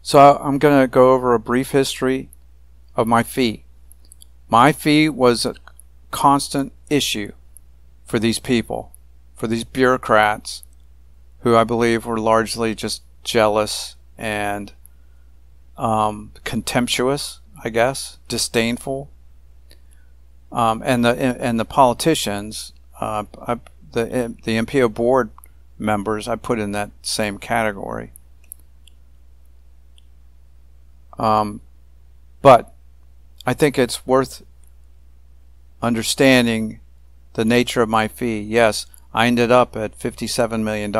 So I'm going to go over a brief history of my fee. My fee was a constant issue for these people, for these bureaucrats who I believe were largely just jealous and contemptuous, I guess, disdainful, and the politicians, the MPO board members, I put in that same category. But I think it's worth understanding the nature of my fee. Yes, I ended up at $57 million,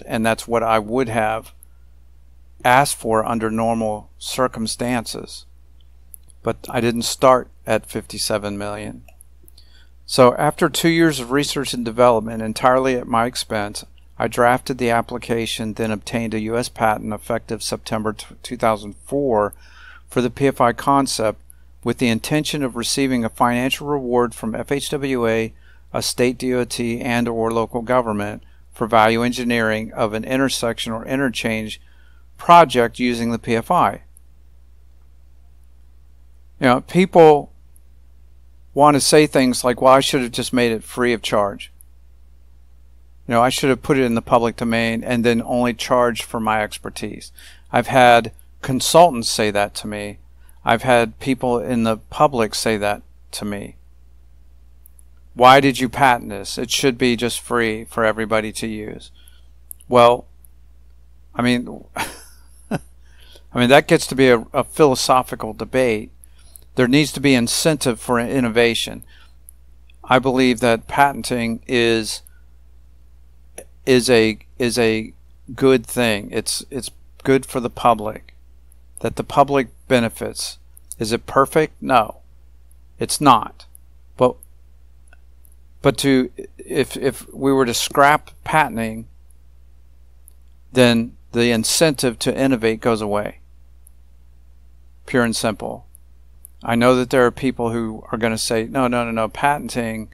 and that's what I would have asked for under normal circumstances. But I didn't start at $57 million. So after 2 years of research and development entirely at my expense, I drafted the application, then obtained a U.S. patent effective September 2004 for the PFI concept, with the intention of receiving a financial reward from FHWA, a state DOT, and or local government for value engineering of an intersection or interchange project using the PFI. You know, people want to say things like, well, I should have just made it free of charge. You know, I should have put it in the public domain and then only charged for my expertise. I've had consultants say that to me. I've had people in the public say that to me. Why did you patent this? It should be just free for everybody to use. Well, I mean, that gets to be a philosophical debate. There needs to be incentive for innovation. I believe that patenting is a good thing. It's good for the public, that the public benefits. Is it perfect? No, it's not. But if we were to scrap patenting, then the incentive to innovate goes away. Pure and simple. I know that there are people who are going to say, no, patenting,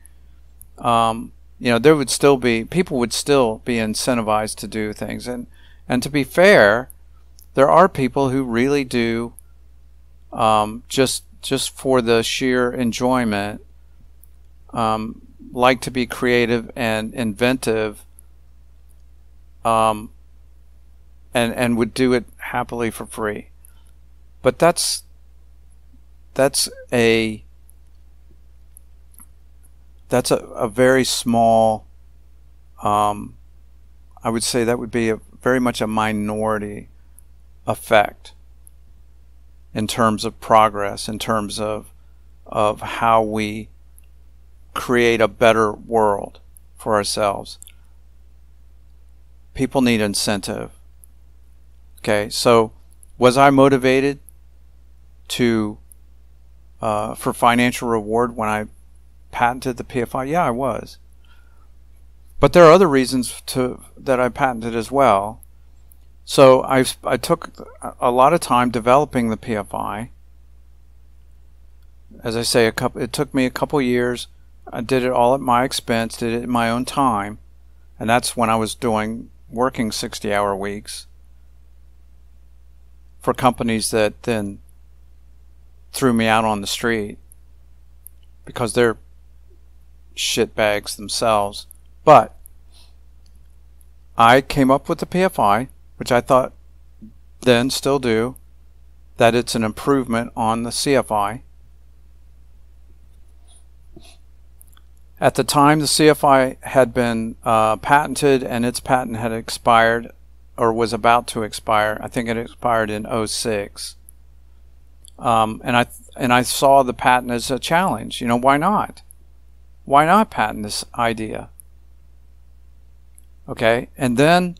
you know, there would still be, people would still be incentivized to do things. And to be fair, there are people who really do, just for the sheer enjoyment, like to be creative and inventive, and would do it happily for free. But that's a very small, I would say that would be very much a minority effect in terms of progress, in terms of how we create a better world for ourselves. People need incentive. Okay, so was I motivated to for financial reward when I patented the PFI? Yeah, I was. But there are other reasons that I patented as well. So I took a lot of time developing the PFI. As I say, it took me a couple years. I did it all at my expense, did it in my own time, and that's when I was working 60-hour weeks for companies that then threw me out on the street because they're shitbags themselves. But I came up with the PFI, which I thought then, still do, that it's an improvement on the CFI. At the time, the CFI had been patented, and its patent had expired, or was about to expire. I think it expired in 2006. And I saw the patent as a challenge. You know, why not? Why not patent this idea? Okay, and then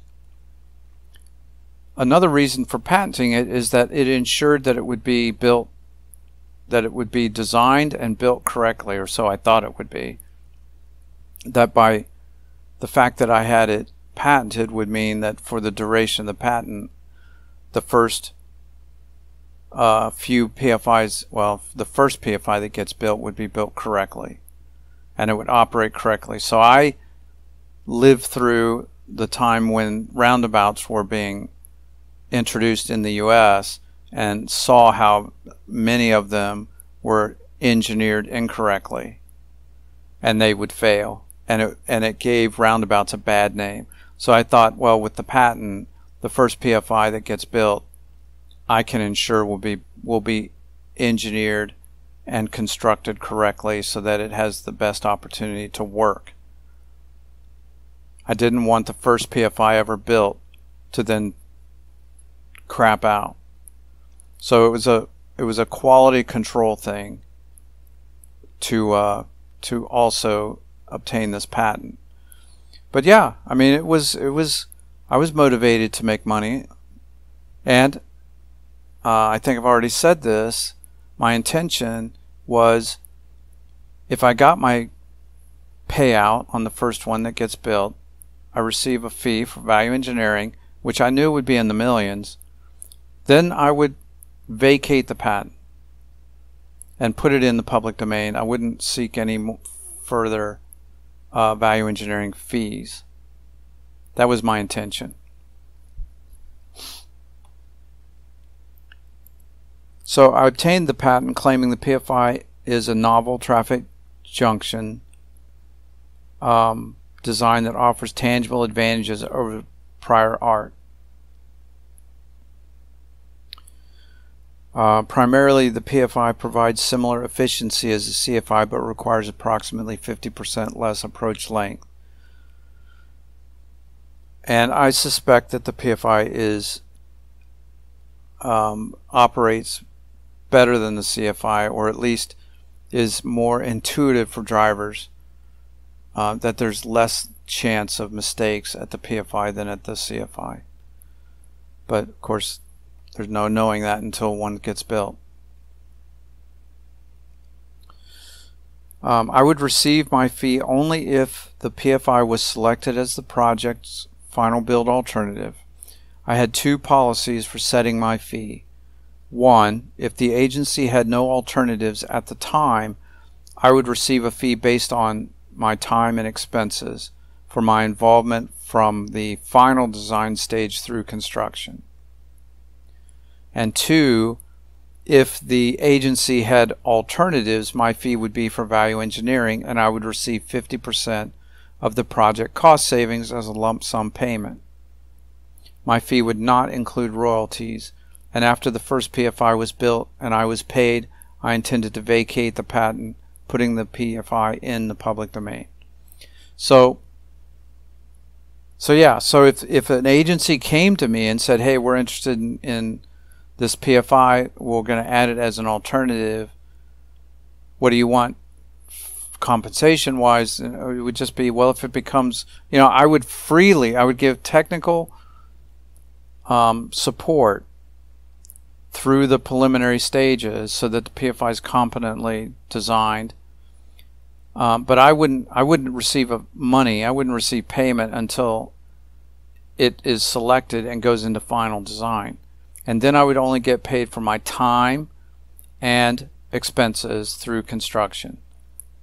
another reason for patenting it is that it ensured that it would be built, that it would be designed and built correctly, or so I thought it would be. That by the fact that I had it patented would mean that for the duration of the patent, the first few PFIs, well, the first PFI that gets built would be built correctly, and it would operate correctly. So I lived through the time when roundabouts were being introduced in the US and saw how many of them were engineered incorrectly and they would fail, and it gave roundabouts a bad name. So I thought, well, with the patent, the first PFI that gets built, I can ensure will be engineered and constructed correctly so that it has the best opportunity to work. I didn't want the first PFI ever built to then crap out. So it was a quality control thing to also obtain this patent. But yeah, I mean, I was motivated to make money, and I think I've already said this. My intention was, if I got my payout on the first one that gets built, I receive a fee for value engineering, which I knew would be in the millions. Then I would vacate the patent and put it in the public domain. I wouldn't seek any further value engineering fees. That was my intention. So I obtained the patent claiming the PFI is a novel traffic junction design that offers tangible advantages over prior art. Primarily, the PFI provides similar efficiency as the CFI, but requires approximately 50% less approach length. And I suspect that the PFI operates better than the CFI, or at least is more intuitive for drivers, that there's less chance of mistakes at the PFI than at the CFI. But of course, there's no knowing that until one gets built. I would receive my fee only if the PFI was selected as the project's final build alternative. I had two policies for setting my fee. One, if the agency had no alternatives at the time, I would receive a fee based on my time and expenses for my involvement from the final design stage through construction. And two, if the agency had alternatives, my fee would be for value engineering, and I would receive 50% of the project cost savings as a lump sum payment. My fee would not include royalties, and after the first PFI was built and I was paid, I intended to vacate the patent, putting the PFI in the public domain. So if an agency came to me and said, hey, we're interested in this PFI, we're going to add it as an alternative, what do you want compensation wise? It would just be, well, if it becomes, I would give technical support through the preliminary stages so that the PFI is competently designed. But I wouldn't receive money. I wouldn't receive payment until it is selected and goes into final design. And then I would only get paid for my time and expenses through construction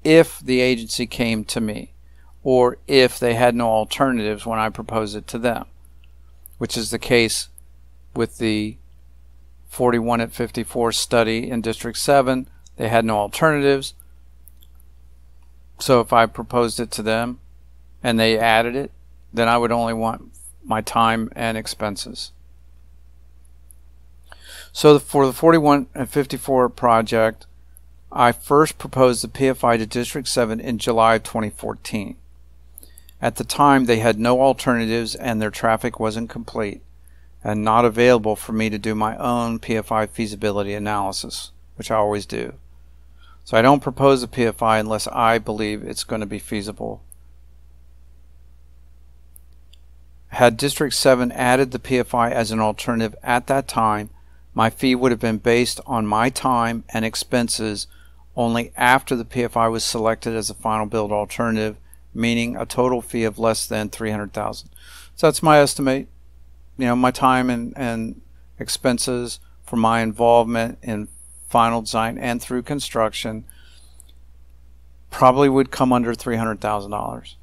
if the agency came to me, or if they had no alternatives when I proposed it to them, which is the case with the 41 at 54 study in District 7. They had no alternatives. So if I proposed it to them and they added it, then I would only want my time and expenses. So for the 41 and 54 project, I first proposed the PFI to District 7 in July of 2014. At the time, they had no alternatives and their traffic wasn't complete and not available for me to do my own PFI feasibility analysis, which I always do. So I don't propose a PFI unless I believe it's going to be feasible. Had District 7 added the PFI as an alternative at that time, my fee would have been based on my time and expenses only after the PFI was selected as a final build alternative, meaning a total fee of less than $300,000. So that's my estimate. My time and expenses for my involvement in final design and through construction probably would come under $300,000.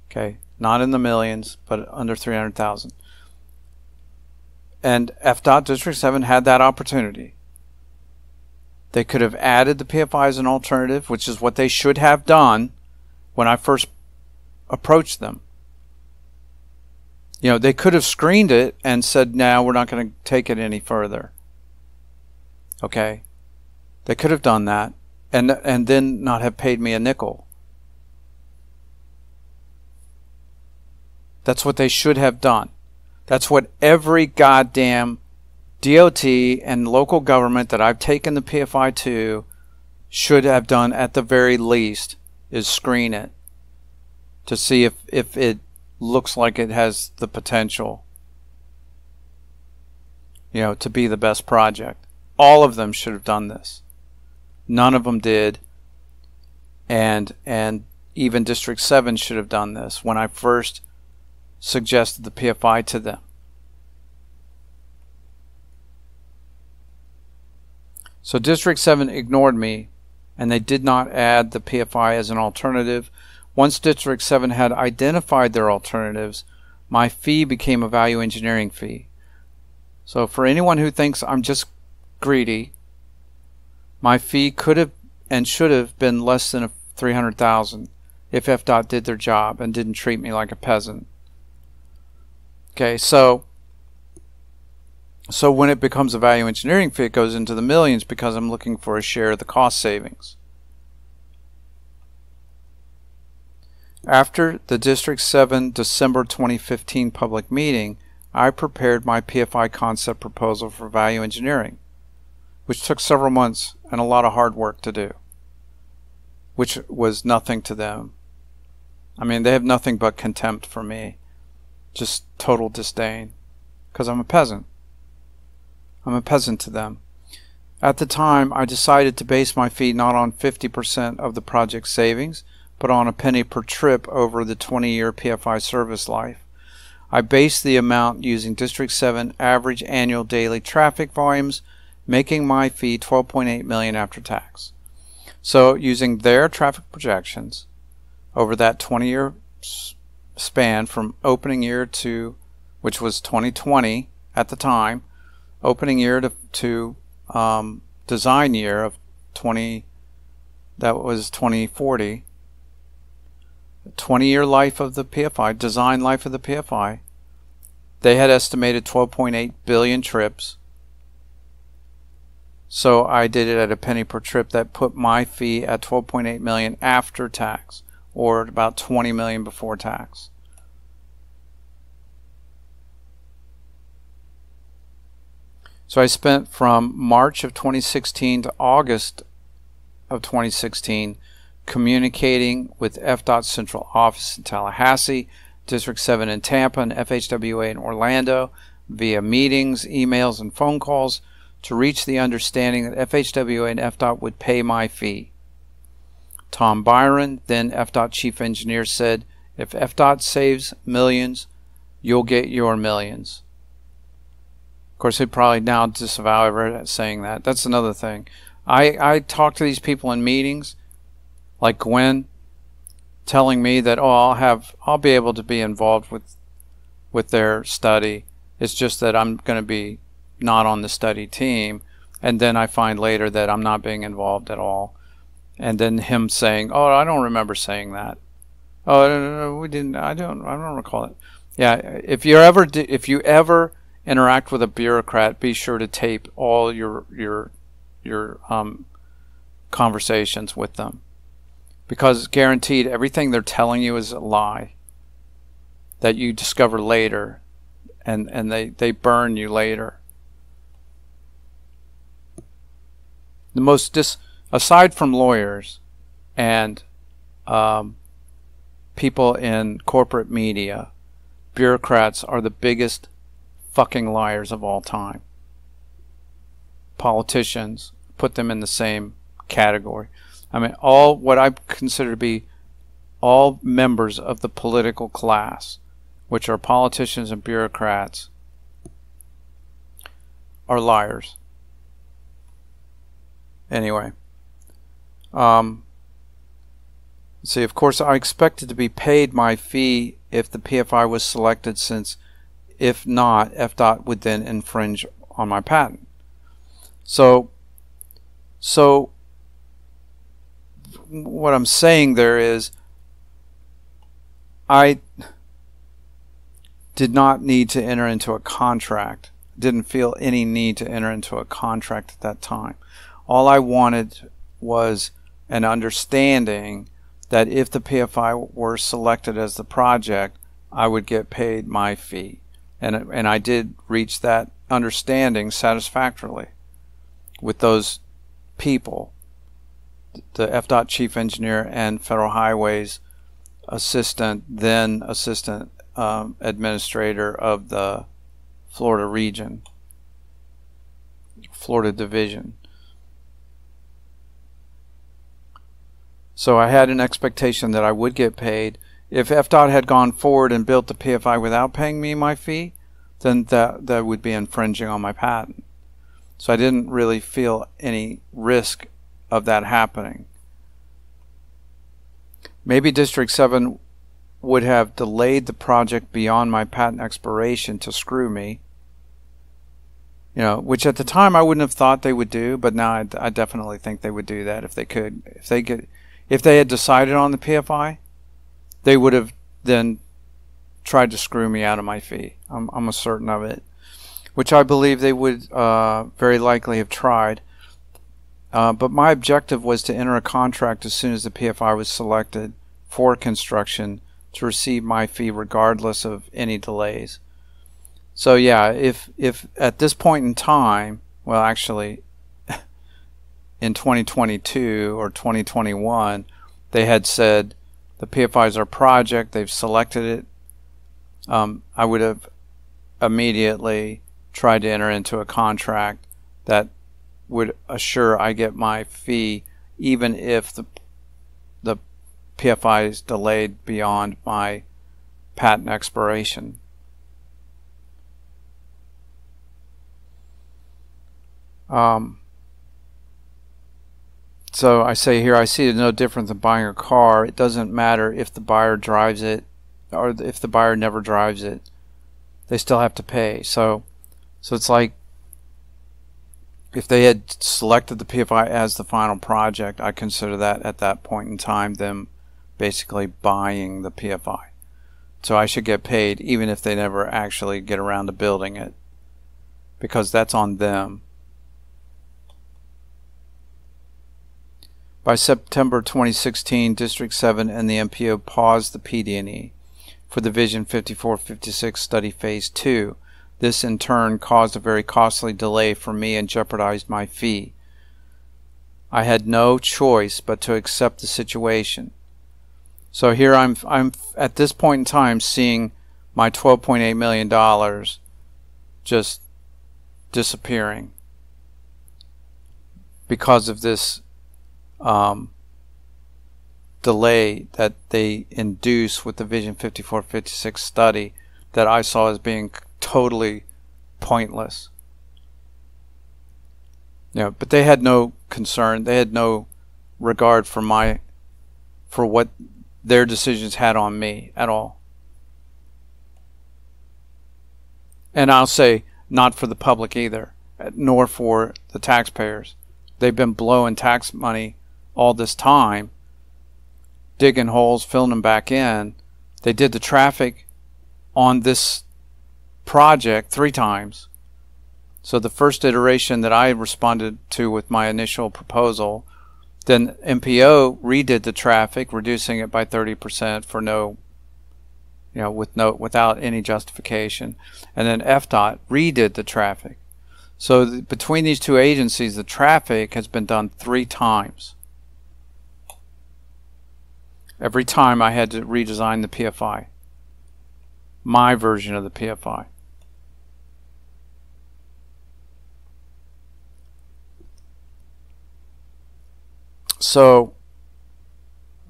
Okay, not in the millions, but under $300,000. And FDOT District 7 had that opportunity. They could have added the PFI as an alternative, which is what they should have done when I first approached them. You know, they could have screened it and said, no, we're not going to take it any further. Okay? They could have done that and then not have paid me a nickel. That's what they should have done. That's what every goddamn DOT and local government that I've taken the PFI to should have done at the very least, is screen it to see if it looks like it has the potential, you know, to be the best project. All of them should have done this. None of them did. And even District 7 should have done this when I first suggested the PFI to them. So District 7 ignored me, and they did not add the PFI as an alternative. Once District 7 had identified their alternatives, my fee became a value engineering fee. So for anyone who thinks I'm just greedy, my fee could have and should have been less than $300,000 if FDOT did their job and didn't treat me like a peasant. Okay, so when it becomes a value engineering fee, it goes into the millions because I'm looking for a share of the cost savings. After the District 7 December 2015 public meeting, I prepared my PFI concept proposal for value engineering, which took several months and a lot of hard work to do, which was nothing to them. I mean, they have nothing but contempt for me, just total disdain, because I'm a peasant. I'm a peasant to them. At the time, I decided to base my fee not on 50% of the project savings, but on a penny per trip over the 20-year PFI service life. I based the amount using District 7 average annual daily traffic volumes, making my fee $12.8 million after tax. So using their traffic projections over that 20-year span from opening year to, which was 2020 at the time, opening year to design year of 2040, 20-year life of the PFI, design life of the PFI, they had estimated 12.8 billion trips. So I did it at a penny per trip. That put my fee at 12.8 million after tax, or about 20 million before tax. So I spent from March of 2016 to August of 2016 communicating with FDOT's central office in Tallahassee, District 7 in Tampa, and FHWA in Orlando via meetings, emails, and phone calls to reach the understanding that FHWA and FDOT would pay my fee. Tom Byron, then FDOT chief engineer, said, "If FDOT saves millions, you'll get your millions." Of course, he'd probably now disavow ever saying that. That's another thing. I talk to these people in meetings, like Gwen, telling me that, oh, I'll be able to be involved with their study. It's just that I'm going to be not on the study team, and then I find later that I'm not being involved at all. And then him saying, "Oh, I don't remember saying that. Oh, no, we didn't. I don't recall it." Yeah, if you ever interact with a bureaucrat, be sure to tape all your conversations with them, because guaranteed everything they're telling you is a lie that you discover later, and they burn you later. The most aside from lawyers and people in corporate media, bureaucrats are the biggest fucking liars of all time. Politicians, put them in the same category. I mean, all what I consider to be all members of the political class, which are politicians and bureaucrats, are liars. Anyway, see, of course, I expected to be paid my fee if the PFI was selected, since If not, FDOT would then infringe on my patent. So what I'm saying there is, I did not need to enter into a contract. Didn't feel any need to enter into a contract at that time. All I wanted was an understanding that if the PFI were selected as the project, I would get paid my fee. And I did reach that understanding satisfactorily with those people, the FDOT chief engineer and Federal Highways then assistant administrator of the Florida region, Florida division. So I had an expectation that I would get paid. If FDOT had gone forward and built the PFI without paying me my fee, then that would be infringing on my patent. So I didn't really feel any risk of that happening. Maybe District 7 would have delayed the project beyond my patent expiration to screw me, which at the time I wouldn't have thought they would do, but now I definitely think they would do that if they could. If they had decided on the PFI, they would have then tried to screw me out of my fee. I'm certain of it, which I believe they would very likely have tried. But my objective was to enter a contract as soon as the PFI was selected for construction to receive my fee regardless of any delays. So yeah, if at this point in time, well actually in 2022 or 2021, they had said the PFI is our project, they've selected it, I would have immediately tried to enter into a contract that would assure I get my fee even if the PFI is delayed beyond my patent expiration. So I say here, I see it no different than buying a car. It doesn't matter if the buyer drives it or if the buyer never drives it. They still have to pay. So it's like if they had selected the PFI as the final project, I consider that at that point in time them basically buying the PFI. So I should get paid even if they never actually get around to building it, because that's on them. By September 2016, District 7 and the MPO paused the PD&E for the Vision 5456 Study Phase 2. This in turn caused a very costly delay for me and jeopardized my fee. I had no choice but to accept the situation. So here I'm at this point in time seeing my $12.8 million just disappearing because of this delay that they induce with the Vision 5456 study that I saw as being totally pointless. But they had no concern, they had no regard for what their decisions had on me at all. And I'll say not for the public either, nor for the taxpayers. They've been blowing tax money all this time, digging holes, filling them back in. They did the traffic on this project 3 times. So the first iteration that I responded to with my initial proposal, then MPO redid the traffic, reducing it by 30% for without any justification, and then FDOT redid the traffic. So between these two agencies, the traffic has been done 3 times. Every time I had to redesign the PFI, my version of the PFI. So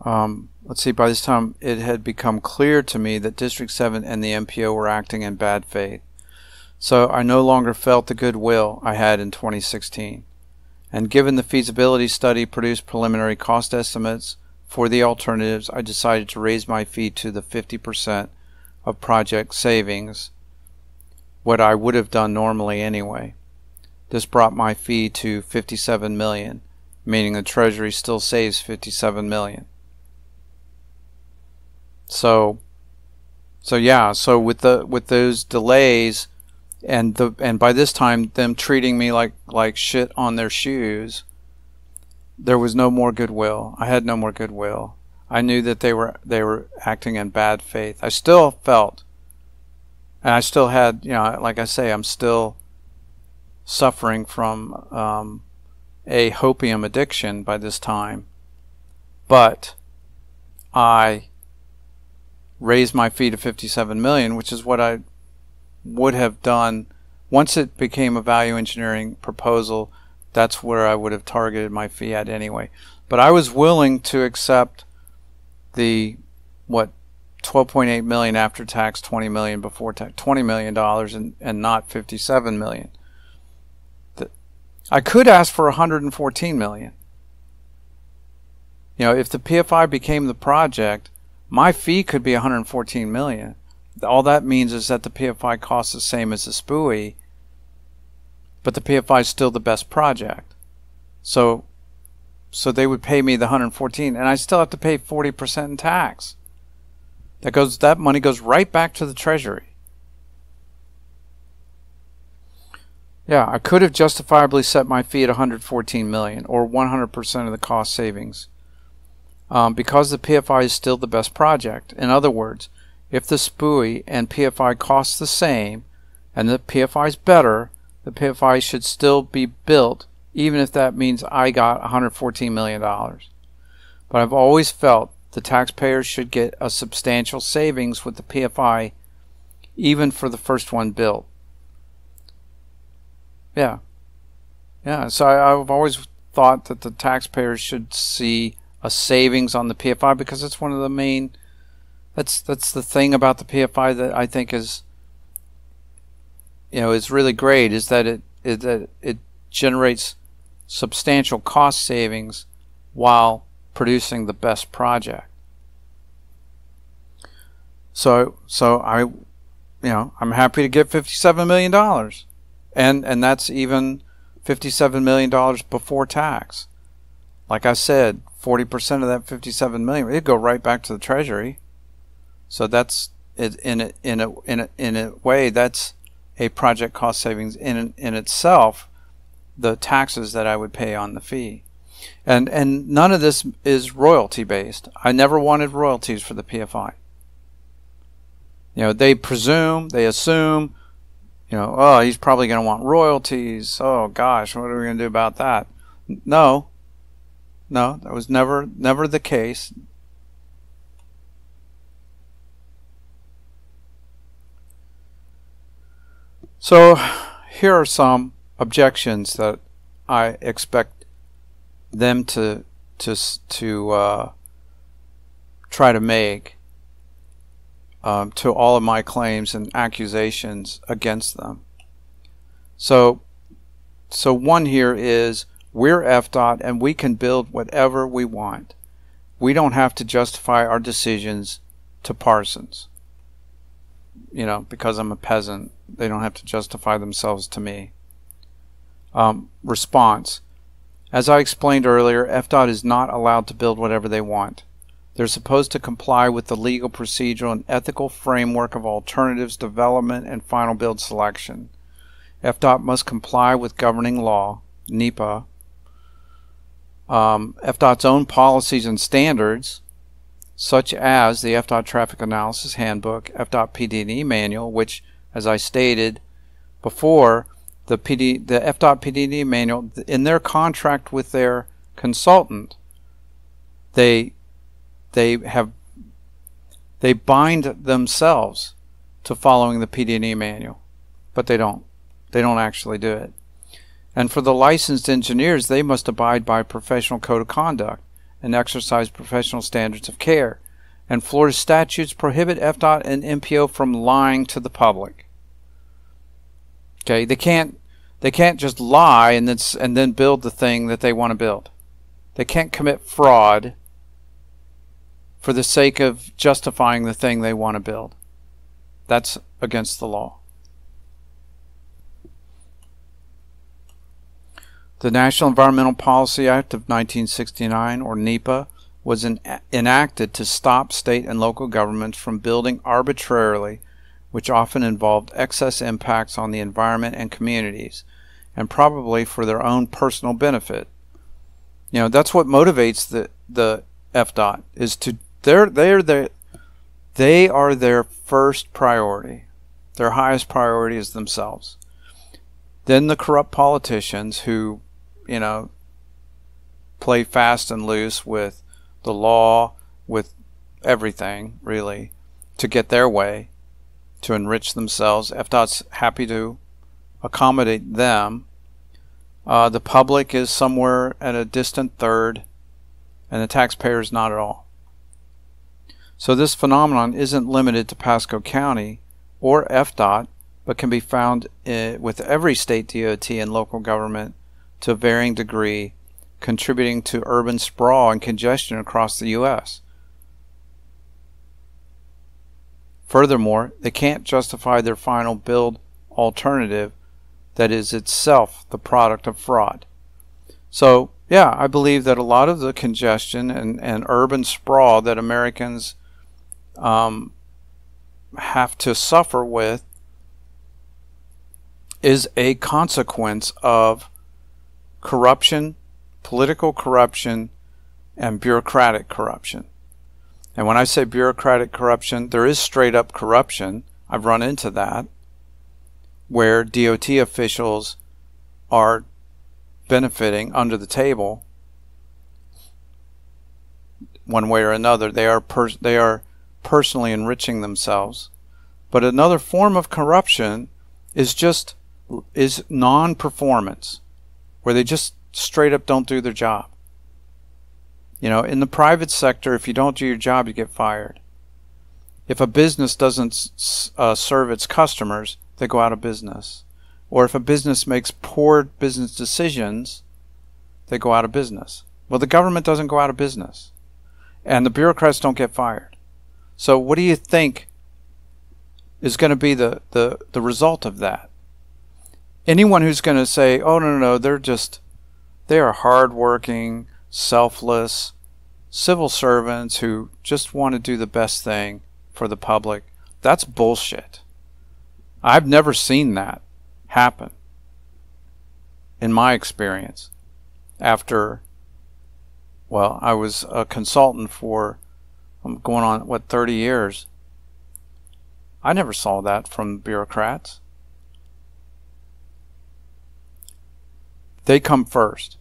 let's see, by this time it had become clear to me that District 7 and the MPO were acting in bad faith. So I no longer felt the goodwill I had in 2016. And given the feasibility study produced preliminary cost estimates for the alternatives, I decided to raise my fee to the 50% of project savings what I would have done normally anyway. This brought my fee to 57 million, meaning the Treasury still saves 57 million. So yeah, so with those delays, and by this time them treating me like shit on their shoes, there was no more goodwill. I had no more goodwill. I knew that they were acting in bad faith. I still felt, and I still had, you know, like I say, I'm still suffering from a hopium addiction by this time, but I raised my fee to 57 million, which is what I would have done once it became a value engineering proposal. That's where I would have targeted my fee at anyway. But I was willing to accept the 12.8 million after tax, 20 million before tax, $20 million, and not 57 million. I could ask for 114 million. You know, if the PFI became the project, my fee could be 114 million. All that means is that the PFI costs the same as the SPUI, but the PFI is still the best project. So they would pay me the 114, and I still have to pay 40% in tax. That money goes right back to the Treasury. Yeah, I could have justifiably set my fee at 114 million, or 100% of the cost savings, because the PFI is still the best project. In other words, if the SPUI and PFI cost the same, and the PFI is better, the PFI should still be built, even if that means I got $114 million. But I've always felt the taxpayers should get a substantial savings with the PFI, even for the first one built. Yeah. So I've always thought that the taxpayers should see a savings on the PFI, because it's one of the main. That's the thing about the PFI that I think is, you know, is really great, is that it generates substantial cost savings while producing the best project. So I'm happy to get $57 million, and that's even $57 million before tax. Like I said, 40% of that 57 million, it'd go right back to the Treasury. So that's it, in a way, that's a project cost savings in itself, the taxes that I would pay on the fee. And none of this is royalty based. I never wanted royalties for the PFI. You know, they assume, you know, oh, he's probably going to want royalties. Oh gosh, what are we going to do about that? No, that was never the case. So here are some objections that I expect them to try to make to all of my claims and accusations against them. So one here is, we're FDOT and we can build whatever we want. We don't have to justify our decisions to Parsons. You know, because I'm a peasant, they don't have to justify themselves to me. Response. As I explained earlier, FDOT is not allowed to build whatever they want. They're supposed to comply with the legal, procedural, and ethical framework of alternatives development and final build selection. FDOT must comply with governing law, NEPA, FDOT's own policies and standards, such as the FDOT Traffic Analysis Handbook, FDOT PD&E Manual, which, as I stated before, the FDOT PD&E Manual, in their contract with their consultant, they bind themselves to following the PD&E Manual, but they don't actually do it. And for the licensed engineers, they must abide by professional code of conduct and exercise professional standards of care. And Florida statutes prohibit FDOT and MPO from lying to the public. Okay, they can't just lie and then build the thing that they want to build. They can't commit fraud for the sake of justifying the thing they want to build. That's against the law. The National Environmental Policy Act of 1969, or NEPA, was enacted to stop state and local governments from building arbitrarily, which often involved excess impacts on the environment and communities, and probably for their own personal benefit. You know, that's what motivates the FDOT, is to they are their first priority. Their highest priority is themselves. Then the corrupt politicians who, you know, play fast and loose with the law, with everything, really, to get their way, to enrich themselves. FDOT's happy to accommodate them. The public is somewhere at a distant third, and the taxpayers not at all. So this phenomenon isn't limited to Pasco County or FDOT, but can be found with every state DOT and local government to a varying degree, contributing to urban sprawl and congestion across the U.S. Furthermore, they can't justify their final build alternative that is itself the product of fraud. So, yeah, I believe that a lot of the congestion and urban sprawl that Americans have to suffer with is a consequence of corruption, political corruption, and bureaucratic corruption. And when I say bureaucratic corruption, there is straight up corruption. I've run into that, where DOT officials are benefiting under the table one way or another. They are personally enriching themselves. But another form of corruption is non-performance, where they just straight up don't do their job. You know, in the private sector, if you don't do your job, you get fired. If a business doesn't serve its customers, they go out of business. Or if a business makes poor business decisions, they go out of business. Well, the government doesn't go out of business, and the bureaucrats don't get fired. So what do you think is going to be the result of that? Anyone who's going to say, oh, no, they are hardworking, selfless civil servants who just want to do the best thing for the public, that's bullshit. I've never seen that happen in my experience. After, well, I was a consultant for going on, 30 years. I never saw that from bureaucrats. They come first.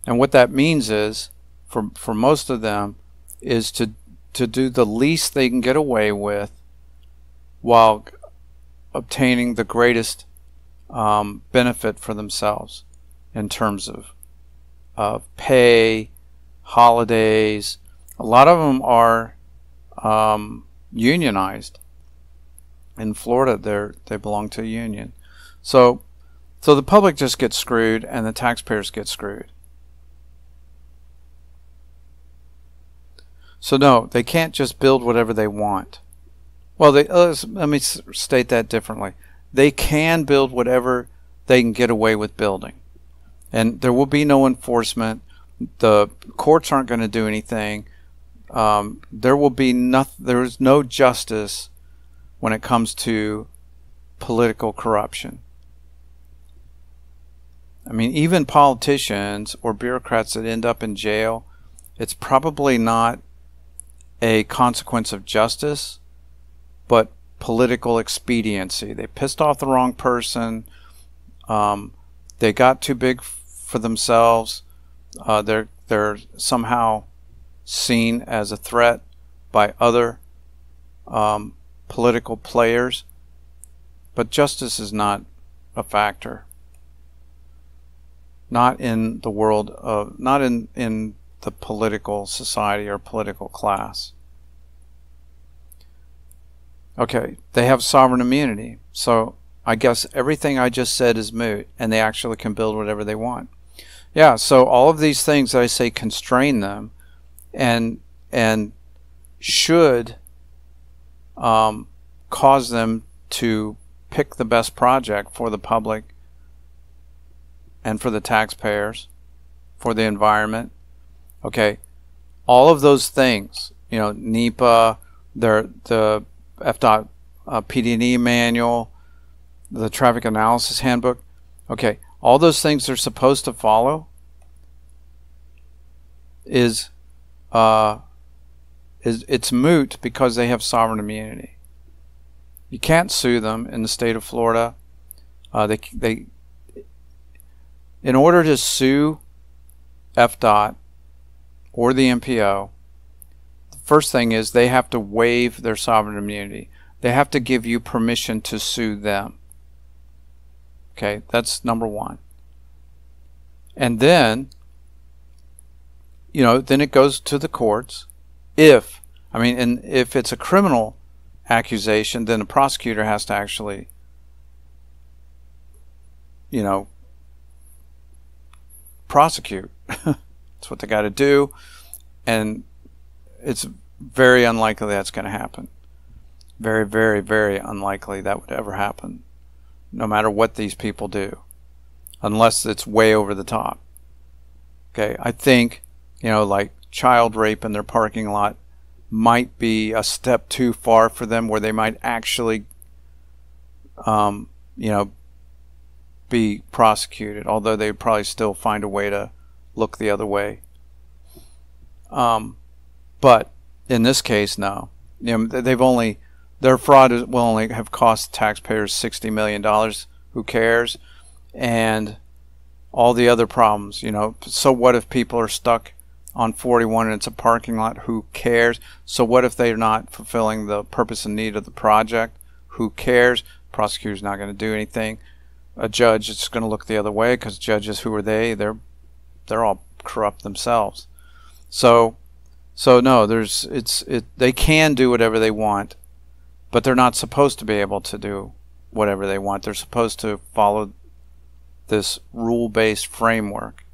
And what that means is, for most of them, is to do the least they can get away with while obtaining the greatest benefit for themselves in terms of pay, holidays. A lot of them are unionized. In Florida, they belong to a union. So the public just gets screwed and the taxpayers get screwed. So no, they can't just build whatever they want. Well, let me state that differently. They can build whatever they can get away with building. And there will be no enforcement. The courts aren't going to do anything. There is no justice when it comes to political corruption. I mean, even politicians or bureaucrats that end up in jail, it's probably not a consequence of justice, but political expediency. They pissed off the wrong person. They got too big for themselves. They're somehow seen as a threat by other political players. But justice is not a factor. Not in the world of, not in the political society or political class. Okay, they have sovereign immunity. So I guess everything I just said is moot, and they actually can build whatever they want. Yeah, so all of these things that I say constrain them and should cause them to pick the best project for the public and for the taxpayers, for the environment. Okay, all of those things, you know, NEPA, the FDOT PD&E manual, the traffic analysis handbook. Okay, all those things they're supposed to follow is it's moot because they have sovereign immunity. You can't sue them in the state of Florida. In order to sue FDOT or the MPO, the first thing is they have to waive their sovereign immunity. They have to give you permission to sue them. Okay, that's number one. And then, you know, then it goes to the courts. If it's a criminal accusation, then the prosecutor has to actually, you know, prosecute. That's what they got to do, and it's very unlikely that's going to happen. Very, very, very unlikely that would ever happen, no matter what these people do, unless it's way over the top. Okay, I think, you know, like child rape in their parking lot might be a step too far for them, where they might actually, you know, be prosecuted, although they'd probably still find a way to look the other way. But in this case, no. You know, their fraud will only have cost taxpayers $60 million. Who cares? And all the other problems, you know. So what if people are stuck on 41 and it's a parking lot? Who cares? So what if they're not fulfilling the purpose and need of the project? Who cares? Prosecutor's not going to do anything. A judge is going to look the other way, because judges, who are they? They're all corrupt themselves. So no, they can do whatever they want, but they're not supposed to be able to do whatever they want. They're supposed to follow this rule-based framework.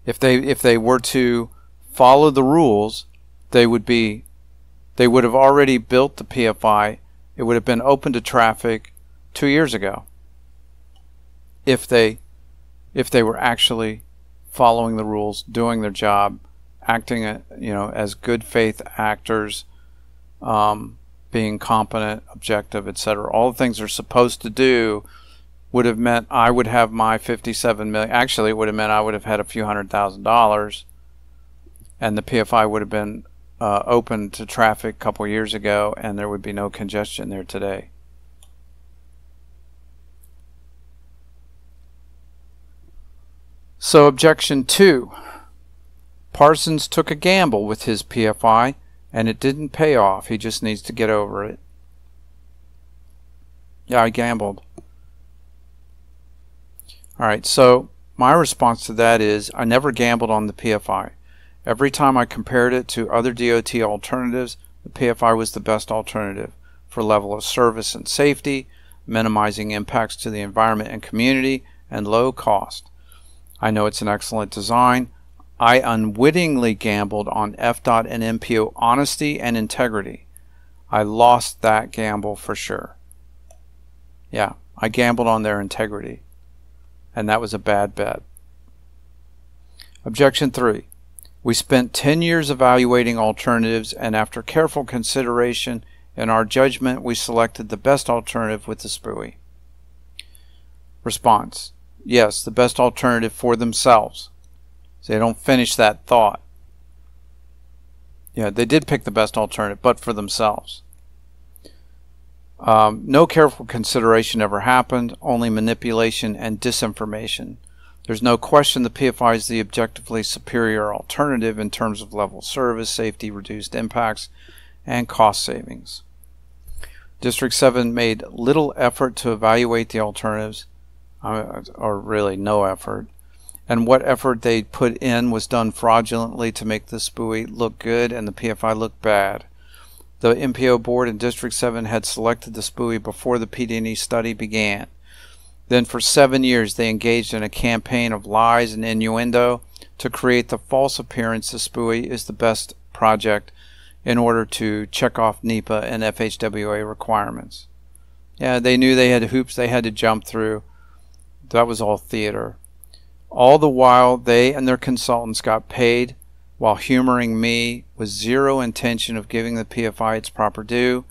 If they were to follow the rules, they would have already built the PFI. It would have been open to traffic 2 years ago. If they were actually following the rules, doing their job, acting, you know, as good faith actors, being competent, objective, etc. All the things they're supposed to do would have meant I would have my 57 million. Actually, it would have meant I would have had a few $100,000, and the PFI would have been open to traffic a couple years ago, and there would be no congestion there today. So objection 2. Parsons took a gamble with his PFI, and it didn't pay off. He just needs to get over it. Yeah, I gambled. Alright, so my response to that is I never gambled on the PFI. Every time I compared it to other DOT alternatives, the PFI was the best alternative for level of service and safety, minimizing impacts to the environment and community, and low cost. I know it's an excellent design. I unwittingly gambled on FDOT and MPO honesty and integrity. I lost that gamble for sure. Yeah, I gambled on their integrity, and that was a bad bet. Objection 3. We spent 10 years evaluating alternatives, and after careful consideration, in our judgment, we selected the best alternative with the SPUI. Response. Yes, the best alternative for themselves. So they don't finish that thought. Yeah, they did pick the best alternative, but for themselves. No careful consideration ever happened, only manipulation and disinformation. There's no question the PFI is the objectively superior alternative in terms of level of service, safety, reduced impacts, and cost savings. District 7 made little effort to evaluate the alternatives, or really no effort. And what effort they put in was done fraudulently to make the SPUI look good and the PFI look bad. The MPO board in District 7 had selected the SPUI before the PD&E study began. Then for 7 years they engaged in a campaign of lies and innuendo to create the false appearance the SPUI is the best project in order to check off NEPA and FHWA requirements. Yeah, they knew they had hoops they had to jump through. That was all theater. All the while, they and their consultants got paid while humoring me with zero intention of giving the PFI its proper due.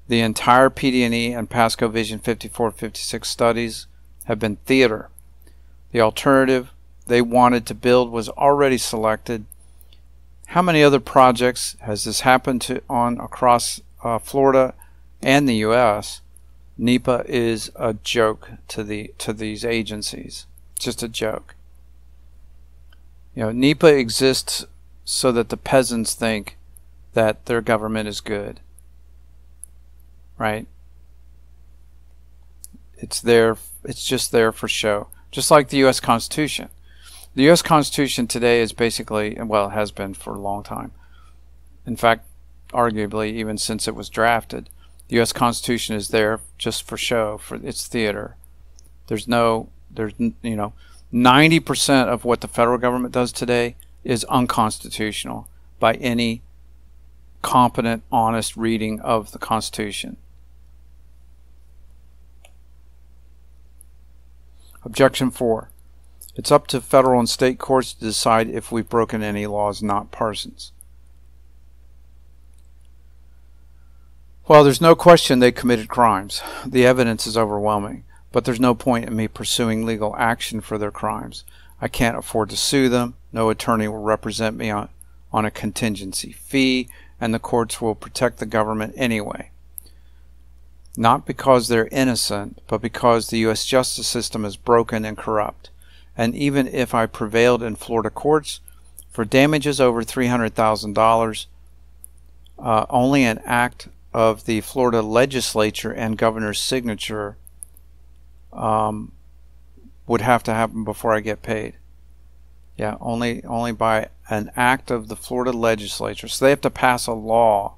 The entire PD&E and Pasco Vision 54-56 studies have been theater. The alternative they wanted to build was already selected. How many other projects has this happened to on across Florida and the U.S.? NEPA is a joke to these agencies. Just a joke. You know, NEPA exists so that the peasants think that their government is good. Right? It's there. It's just there for show. Just like the U.S. Constitution. The U.S. Constitution today is basically, well, it has been for a long time. In fact, arguably, even since it was drafted, the U.S. Constitution is there just for show, for its theater. There's 90% of what the federal government does today is unconstitutional by any competent, honest reading of the Constitution. Objection 4. It's up to federal and state courts to decide if we've broken any laws, not Parsons. Well, there's no question they committed crimes. The evidence is overwhelming, but there's no point in me pursuing legal action for their crimes. I can't afford to sue them. No attorney will represent me on a contingency fee, and the courts will protect the government anyway. Not because they're innocent, but because the U.S. justice system is broken and corrupt. And even if I prevailed in Florida courts for damages over $300,000, only an act of the Florida legislature and governor's signature would have to happen before I get paid. Yeah, only by an act of the Florida legislature. So they have to pass a law.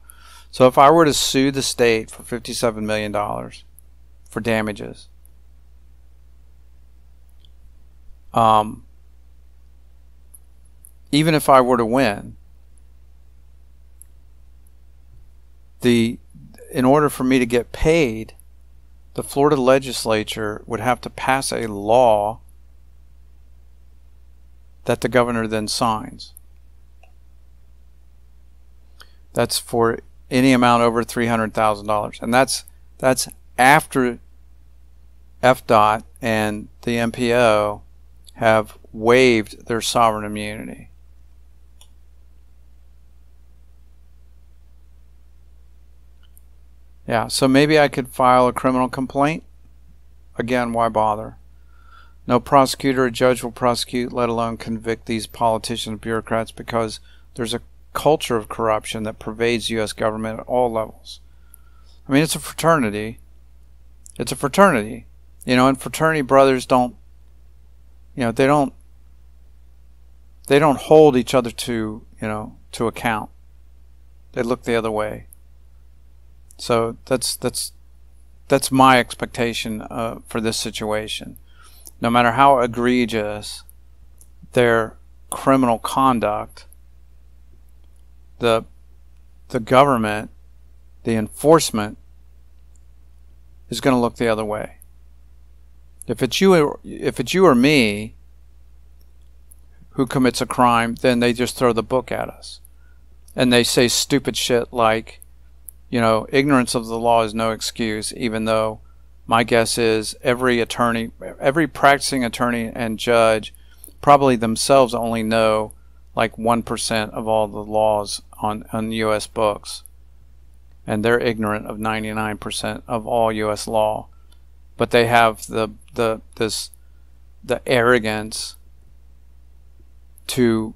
So if I were to sue the state for $57 million for damages, even if I were to win, in order for me to get paid, the Florida legislature would have to pass a law that the governor then signs. That's for any amount over $300,000, and that's after FDOT and the MPO have waived their sovereign immunity. Yeah, so maybe I could file a criminal complaint. Again, why bother? No prosecutor or judge will prosecute, let alone convict these politicians and bureaucrats, because there's a culture of corruption that pervades U.S. government at all levels. I mean, it's a fraternity. It's a fraternity. You know, and fraternity brothers don't, you know, they don't hold each other to, you know, to account. They look the other way. So that's my expectation for this situation. No matter how egregious their criminal conduct, the government, the enforcement, is going to look the other way. If it's you or me who commits a crime, then they just throw the book at us, and they say stupid shit like, you know, ignorance of the law is no excuse, even though my guess is every attorney, every practicing attorney and judge probably themselves only know like 1% of all the laws on U.S. books. And they're ignorant of 99% of all U.S. law. But they have the arrogance to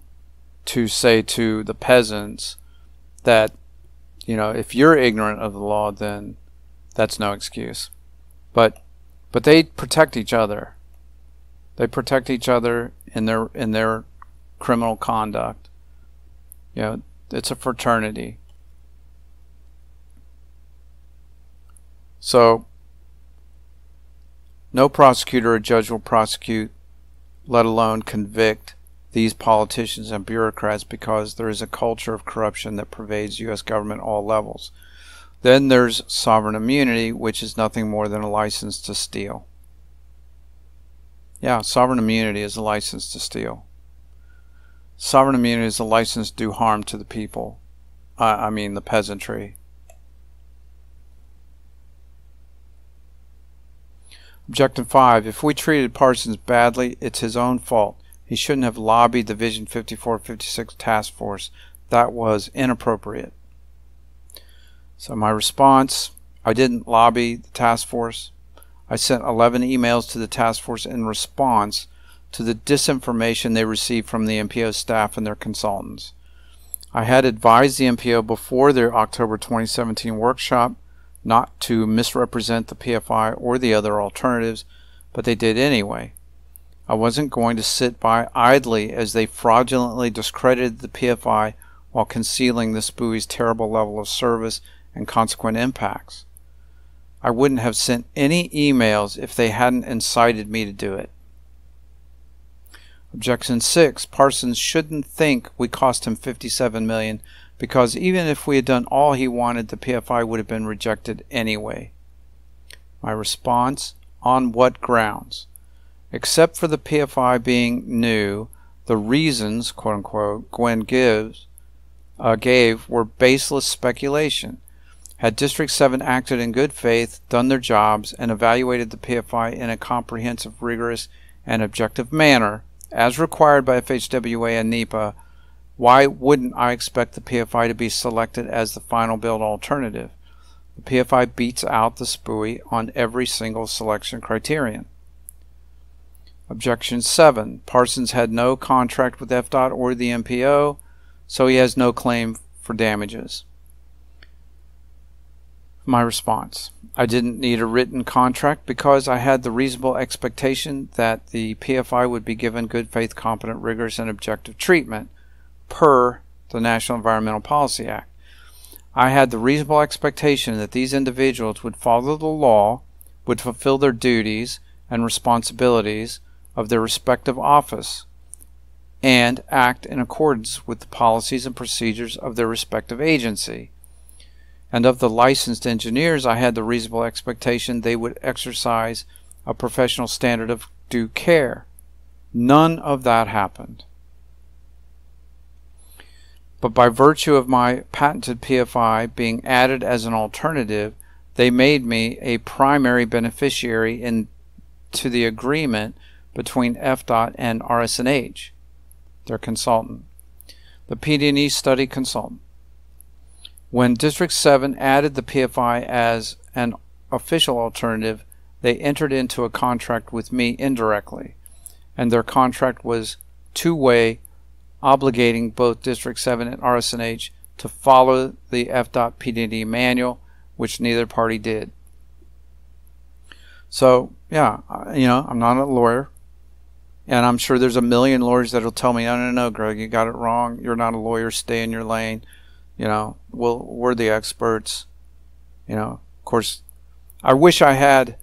say to the peasants that, you know, if you're ignorant of the law, then that's no excuse. But they protect each other. They protect each other in their criminal conduct. You know, it's a fraternity. So no prosecutor or judge will prosecute, let alone convict, these politicians and bureaucrats, because there is a culture of corruption that pervades U.S. government at all levels. Then there's sovereign immunity, which is nothing more than a license to steal. Yeah, sovereign immunity is a license to steal. Sovereign immunity is a license to do harm to the people. I mean the peasantry. Objection 5. If we treated Parsons badly, it's his own fault. He shouldn't have lobbied the Vision 5456 task force. That was inappropriate. So my response, I didn't lobby the task force. I sent 11 emails to the task force in response to the disinformation they received from the MPO staff and their consultants. I had advised the MPO before their October 2017 workshop not to misrepresent the PFI or the other alternatives, but they did anyway. I wasn't going to sit by idly as they fraudulently discredited the PFI while concealing the SPUI's terrible level of service and consequent impacts. I wouldn't have sent any emails if they hadn't incited me to do it. Objection 6. Parsons shouldn't think we cost him $57 million because even if we had done all he wanted, the PFI would have been rejected anyway. My response, on what grounds? Except for the PFI being new, the reasons, quote-unquote, Gwen gave were baseless speculation. Had District 7 acted in good faith, done their jobs, and evaluated the PFI in a comprehensive, rigorous, and objective manner, as required by FHWA and NEPA, why wouldn't I expect the PFI to be selected as the final build alternative? The PFI beats out the SPUI on every single selection criterion. Objection 7. Parsons had no contract with FDOT or the MPO, so he has no claim for damages. My response. I didn't need a written contract because I had the reasonable expectation that the PFI would be given good faith, competent, rigorous, and objective treatment per the National Environmental Policy Act. I had the reasonable expectation that these individuals would follow the law, would fulfill their duties and responsibilities of their respective office, and act in accordance with the policies and procedures of their respective agency. And of the licensed engineers, I had the reasonable expectation they would exercise a professional standard of due care. None of that happened. But by virtue of my patented PFI being added as an alternative, they made me a primary beneficiary to the agreement between FDOT and RS&H, their consultant, the PD&E study consultant. When District 7 added the PFI as an official alternative, they entered into a contract with me indirectly, and their contract was two-way, obligating both District 7 and RS&H to follow the FDOT PD&E manual, which neither party did. So, yeah, I'm not a lawyer, and I'm sure there's a million lawyers that'll tell me, no, Greg, you got it wrong. You're not a lawyer. Stay in your lane. We're the experts. Of course, I wish I had.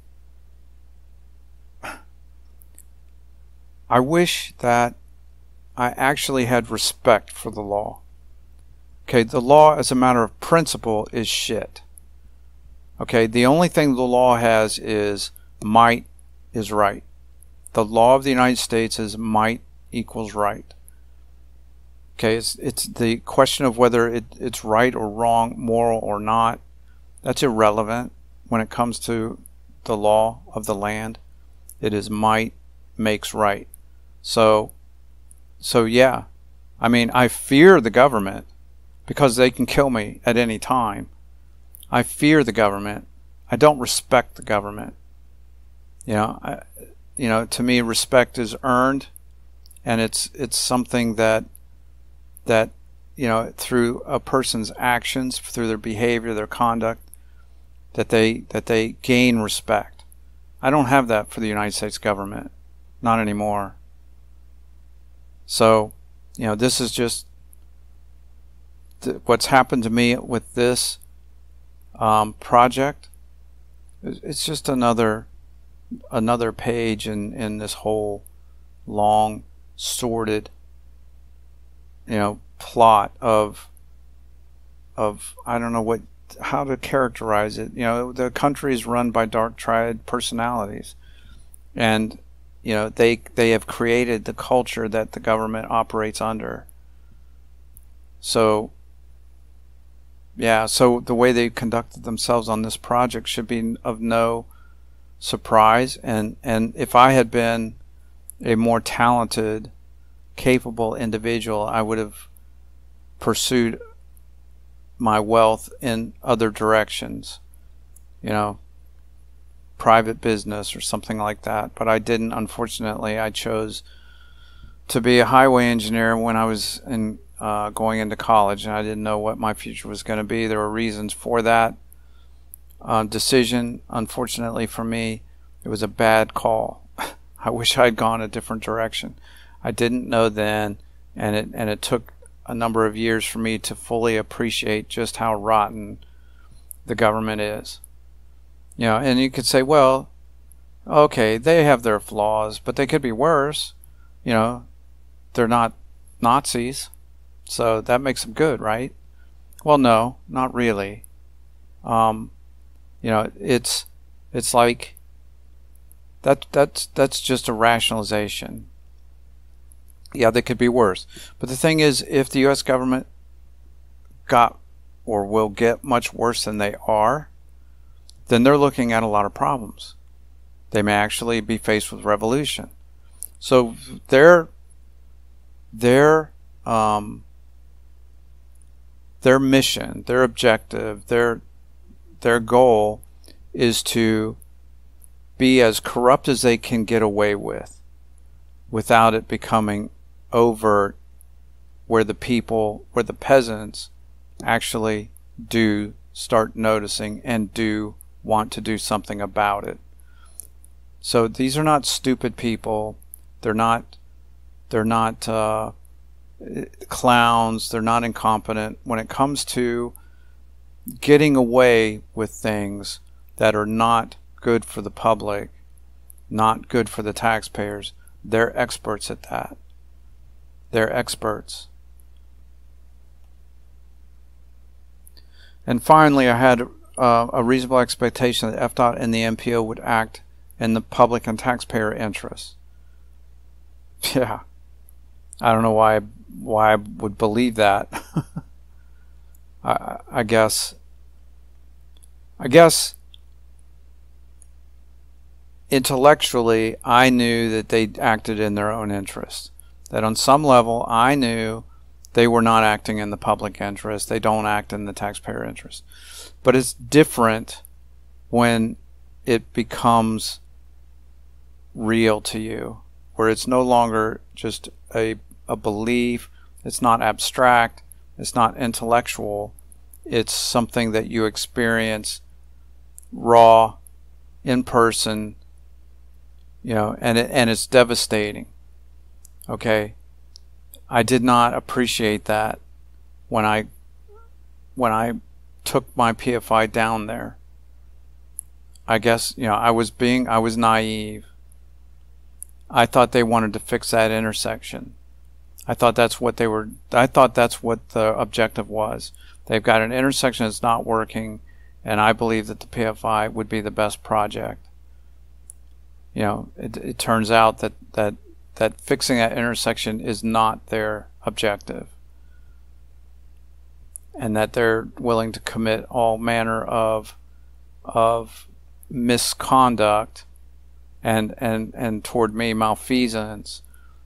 I wish that I actually had respect for the law. Okay, the law as a matter of principle is shit. Okay, the only thing the law has is might is right. The law of the United States is might equals right. Okay, it's the question of whether it's right or wrong, moral or not. That's irrelevant when it comes to the law of the land. It is might makes right. So yeah, I mean, I fear the government because they can kill me at any time. I fear the government. I don't respect the government. To me, respect is earned, and it's something that through a person's actions, through their behavior, their conduct, that they gain respect. I don't have that for the United States government, not anymore. So, this is just what's happened to me with this project. It's just another page in this whole long, sordid plot of I don't know how to characterize it. The country is run by dark triad personalities, and you know, they have created the culture that the government operates under. So yeah, so the way they conducted themselves on this project should be of no surprise. And if I had been a more talented, capable individual, I would have pursued my wealth in other directions, you know, private business or something like that. But I didn't. Unfortunately, I chose to be a highway engineer when I was going into college, and I didn't know what my future was going to be. There were reasons for that decision. Unfortunately for me, it was a bad call. I wish I'd gone a different direction. I didn't know then, and it took a number of years for me to fully appreciate just how rotten the government is. You know, and you could say, well, okay, they have their flaws, but they could be worse. You know, they're not Nazis, so that makes them good, right? Well, no, not really. You know, it's like that's just a rationalization. Yeah, they could be worse. But the thing is, if the U.S. government got or will get much worse than they are, then they're looking at a lot of problems. They may actually be faced with revolution. So their mission, their objective, their goal is to be as corrupt as they can get away with without it becoming overt, where the peasants actually do start noticing and do want to do something about it. So these are not stupid people. They're not clowns. They're not incompetent. When it comes to getting away with things that are not good for the public, not good for the taxpayers, they're experts at that. They're experts. And finally, I had a reasonable expectation that FDOT and the MPO would act in the public and taxpayer interests. Yeah, I don't know why I would believe that. I guess intellectually I knew that they acted in their own interest. That on some level I knew they were not acting in the public interest. They don't act in the taxpayer interest. But it's different when it becomes real to you, where it's no longer just a belief. It's not abstract. It's not intellectual. It's something that you experience raw, in person, you know, and it's devastating. Okay, I did not appreciate that when I took my PFI down there. I guess, you know, I was naive. I thought they wanted to fix that intersection. I thought that's what the objective was. They've got an intersection that's not working, and I believe that the PFI would be the best project. You know, it turns out that fixing that intersection is not their objective, and that they're willing to commit all manner of misconduct and toward me malfeasance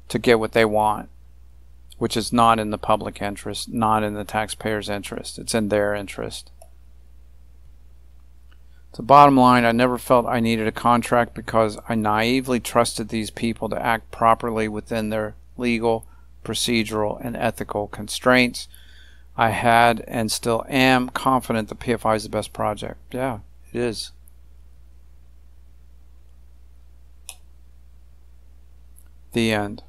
to get what they want, which is not in the public interest, not in the taxpayers' interest. It's in their interest. The bottom line, I never felt I needed a contract because I naively trusted these people to act properly within their legal, procedural, and ethical constraints. I had and still am confident the PFI is the best project. Yeah, it is. The end.